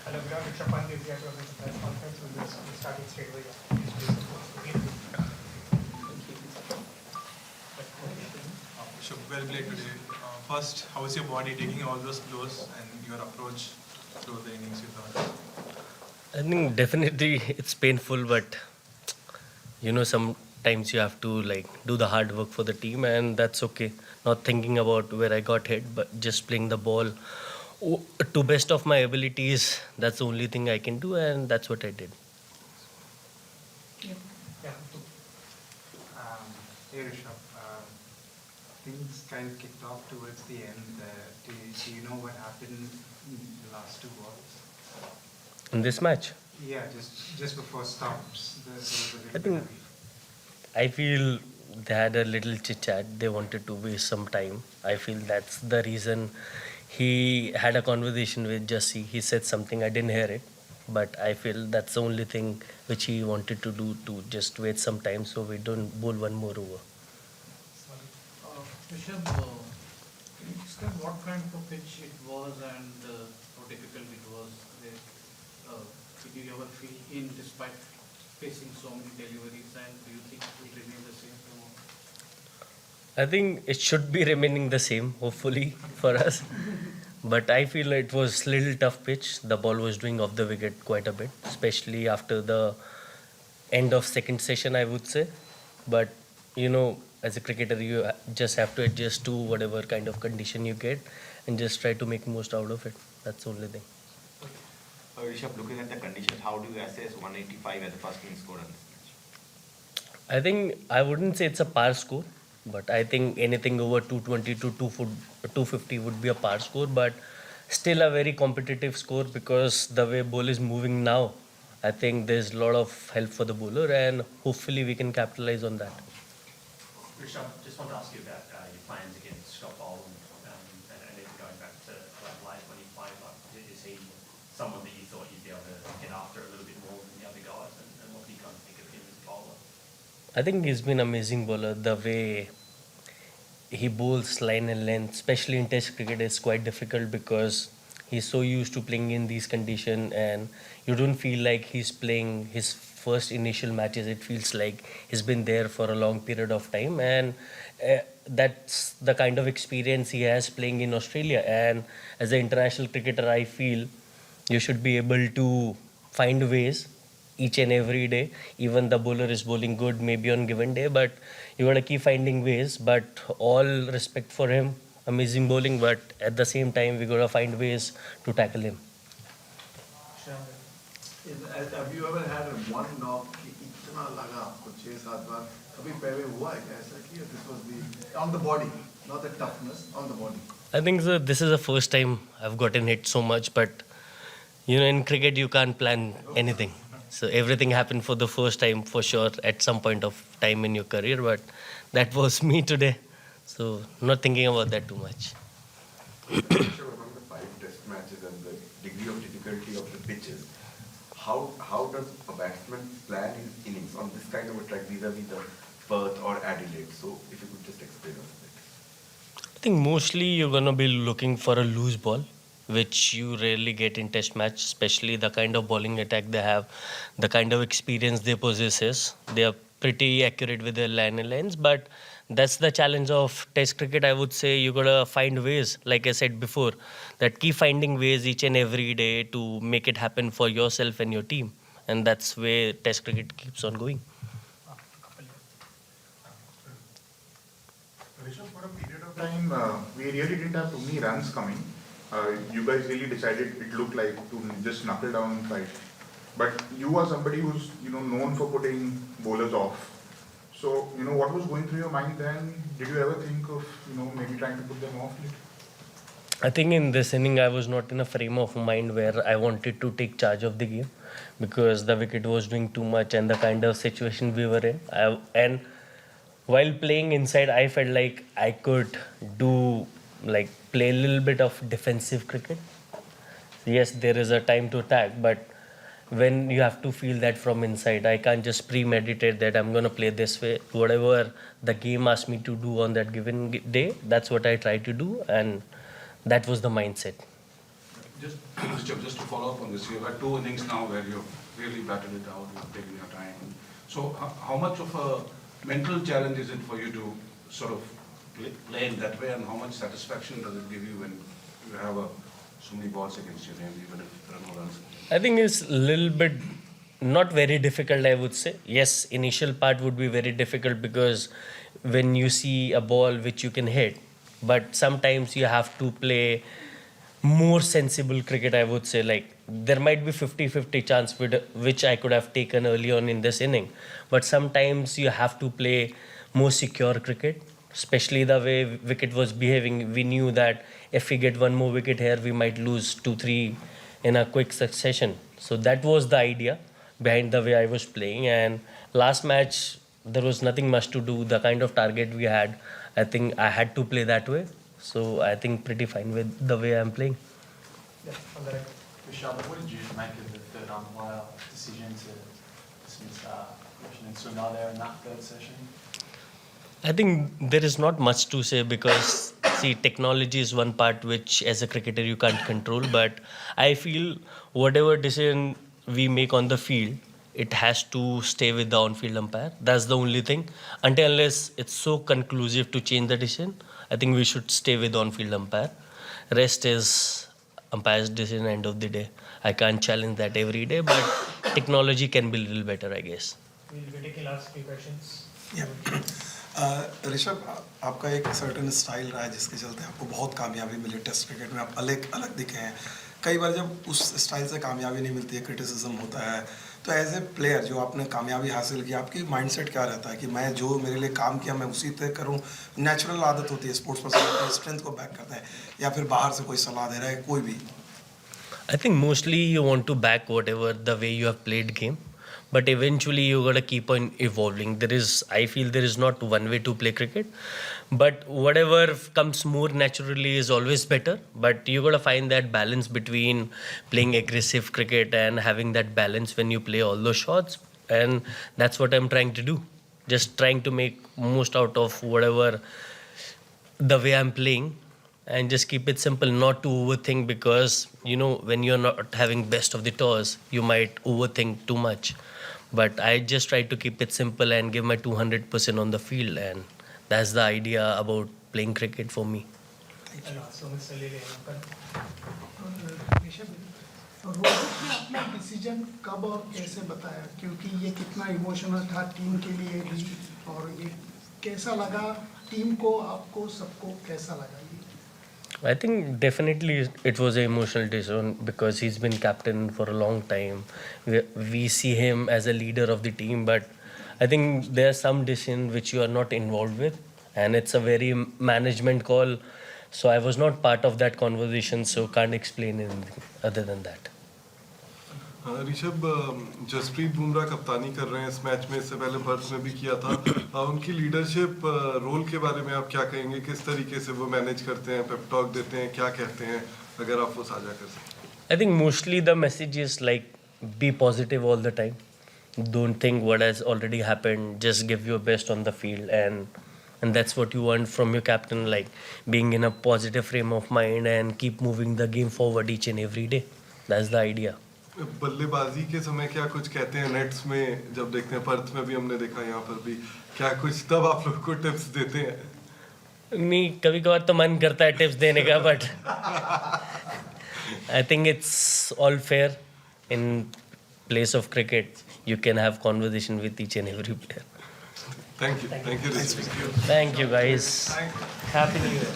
Hello, everyone. Rishabh Pant is here to host the press conference. We'll start it straight away. Rishabh, well played today. First, how is your body taking all those blows and your approach through the innings you thought? I think definitely it's painful, but sometimes you have to like do the hard work for the team, and that's okay. Not thinking about where I got hit, but just playing the ball to best of my abilities. That's the only thing I can do, and that's what I did. Yeah. Hey Rishabh, things kind of kicked off towards the end. Do you know what happened in the last two balls? In this match, Yeah, just before stops, there was a I little think bit I feel they had a little chit chat. They wanted to waste some time. I feel that's the reason he had a conversation with Jussie. He said something, I didn't hear it, but I feel that's the only thing which he wanted to do, to just wait some time so we don't bowl one more over. Rishabh, can you describe what kind of a pitch it was and how difficult it was? Did you ever feel in despite facing so many deliveries, and do you think it will remain the same tomorrow? I think it should be remaining the same, hopefully, for us. But I feel it was little tough pitch. The ball was doing off the wicket quite a bit, especially after the end of second session, I would say. But as a cricketer, you just have to adjust to whatever kind of condition you get and just try to make most out of it. That's the only thing. Rishabh, looking at the conditions, how do you assess 185 as the first inning score on this match? I think I wouldn't say it's a par score, but I think anything over 220 to 250 would be a par score, but still a very competitive score because the way ball is moving now, I think there's a lot of help for the bowler and hopefully we can capitalize on that. Rishabh, just want to ask you about your plans against Stockholm and even going back to Adelaide 25. Is he someone that you thought you'd be able to get after a little bit more than the other guys? And what do you kind of think of him as a bowler? I think he's been an amazing bowler. The way he bowls line and length, especially in Test cricket, is quite difficult because he's so used to playing in these conditions, and you don't feel like he's playing his first initial matches. It feels like he's been there for a long period of time, and that's the kind of experience he has playing in Australia. And as an international cricketer, I feel you should be able to find ways each and every day. Even the bowler is bowling good maybe on given day, but you gotta keep finding ways. But all respect for him, amazing bowling, but at the same time we gotta find ways to tackle him. Have you ever had a one knock कि इतना लगा आपको 6-7 बार कभी पहले हुआ है क्या ऐसा कि this was the on the body, not the toughness, on the body? I think this is the first time I've gotten hit so much, but in cricket you can't plan anything. So everything happened for the first time for sure at some point of time in your career, but that was me today. So not thinking about that too much. Rishabh, among the 5 test matches and the degree of difficulty of the pitches, how does a batsman plan his innings on this kind of a track vis-a-vis the Perth or Adelaide? So if you could just explain us that. I think mostly you're gonna be looking for a loose ball, which you rarely get in Test match, especially the kind of bowling attack they have, the kind of experience they possess. They are pretty accurate with their line and lines, but that's the challenge of Test cricket. I would say you gotta find ways, like I said before, that keep finding ways each and every day to make it happen for yourself and your team, and that's where Test cricket keeps on going. Rishabh, for a period of time, we really didn't have too many runs coming. You guys really decided, it looked like, to just knuckle down and fight. But you are somebody who's known for putting bowlers off. So what was going through your mind then? Did you ever think of maybe trying to put them off? I think in this inning I was not in a frame of mind where I wanted to take charge of the game because the wicket was doing too much and the kind of situation we were in. And while playing inside, I felt like I could play a little bit of defensive cricket. Yes, there is a time to attack, but when you have to feel that from inside, I can't just premeditate that I'm going to play this way. Whatever the game asked me to do on that given day, that's what I try to do, and that was the mindset. Just to follow up on this, you've had 2 innings now where you've really battled it out, you've taken your time. So how much of a mental challenge is it for you to sort of play in that way, and how much satisfaction does it give you when you have so many balls against your name, even if there are no runs? I think it's a little bit not very difficult, I would say. Yes, initial part would be very difficult because when you see a ball which you can hit, but sometimes you have to play more sensible cricket, I would say. Like there might be 50-50 chance which I could have taken early on in this inning, but sometimes you have to play more secure cricket, especially the way wicket was behaving. We knew that if we get one more wicket here, we might lose 2-3 in a quick succession. So that was the idea behind the way I was playing. And last match, there was nothing much to do. The kind of target we had, I think I had to play that way. So I think pretty fine with the way I'm playing. Yeah, on the right. Rishabh, what did you make of the third umpire decision to dismiss Roshan and Sundar there in that third session? I think there is not much to say because, see, technology is one part which as a cricketer you can't control. But I feel whatever decision we make on the field, it has to stay with the on-field umpire. That's the only thing. Unless it's so conclusive to change the decision, I think we should stay with on-field umpire. Rest is umpire's decision end of the day. I can't challenge that every day, but technology can be a little better, I guess. We'll be taking last few questions. Yeah. Rishabh, आपका एक certain style रहा है जिसके चलते आपको बहुत कामयाबी मिली test cricket में, आप अलग अलग दिखे हैं. कई बार जब उस स्टाइल से कामयाबी नहीं मिलती है, क्रिटिसिज्म होता है, तो एज ए प्लेयर जो आपने कामयाबी हासिल की, आपकी माइंडसेट क्या रहता है कि मैं जो मेरे लिए काम किया मैं उसी तरह करूं? नेचुरल आदत होती है स्पोर्ट्स पर्सन, स्ट्रेंथ को बैक करता है, या फिर बाहर से कोई सलाह दे रहा है, कोई भी? I think mostly you want to back whatever the way you have played game. But eventually you gotta keep on evolving. I feel there is not one way to play cricket, but whatever comes more naturally is always better. But you gotta find that balance between playing aggressive cricket and having that balance when you play all those shots. And that's what I'm trying to do. Just trying to make most out of whatever the way I'm playing, and just keep it simple, not to overthink, because when you're not having best of the toss, you might overthink too much. But I just try to keep it simple and give my 200% on the field, and that's the idea about playing cricket for me. So Mr. Lele, Rohit ने अपना decision कब और कैसे बताया, क्योंकि ये कितना emotional था टीम के लिए भी, और ये कैसा लगा टीम को, आपको, सबको कैसा लगा ये? I think definitely it was an emotional decision because he's been captain for a long time. We see him as a leader of the team, but I think there are some decisions which you are not involved with, and it's a very management call. So I was not part of that conversation, so can't explain anything other than that. Rishabh, Jasprit Bumrah कप्तानी कर रहे हैं इस match में, इससे पहले Perth में भी किया था. उनकी लीडरशिप रोल के बारे में आप क्या कहेंगे? किस तरीके से वो मैनेज करते हैं, पेप टॉक देते हैं, क्या कहते हैं, अगर आप वो साझा कर सकते? I think mostly the message is like be positive all the time. Don't think what has already happened. Just give your best on the field, and that's what you want from your captain, like being in a positive frame of mind and keep moving the game forward each and every day. That's the idea. बल्लेबाजी के समय क्या कुछ कहते हैं nets में, जब देखते हैं पर्थ में भी हमने देखा, यहाँ पर भी, क्या कुछ तब आप लोग को टिप्स देते हैं? नहीं, कभी कभार तो मन करता है टिप्स देने का, but I think it's all fair. In place of cricket you can have conversation with each and every player. Thank you. Thank you. Thank you guys. Happy New Year.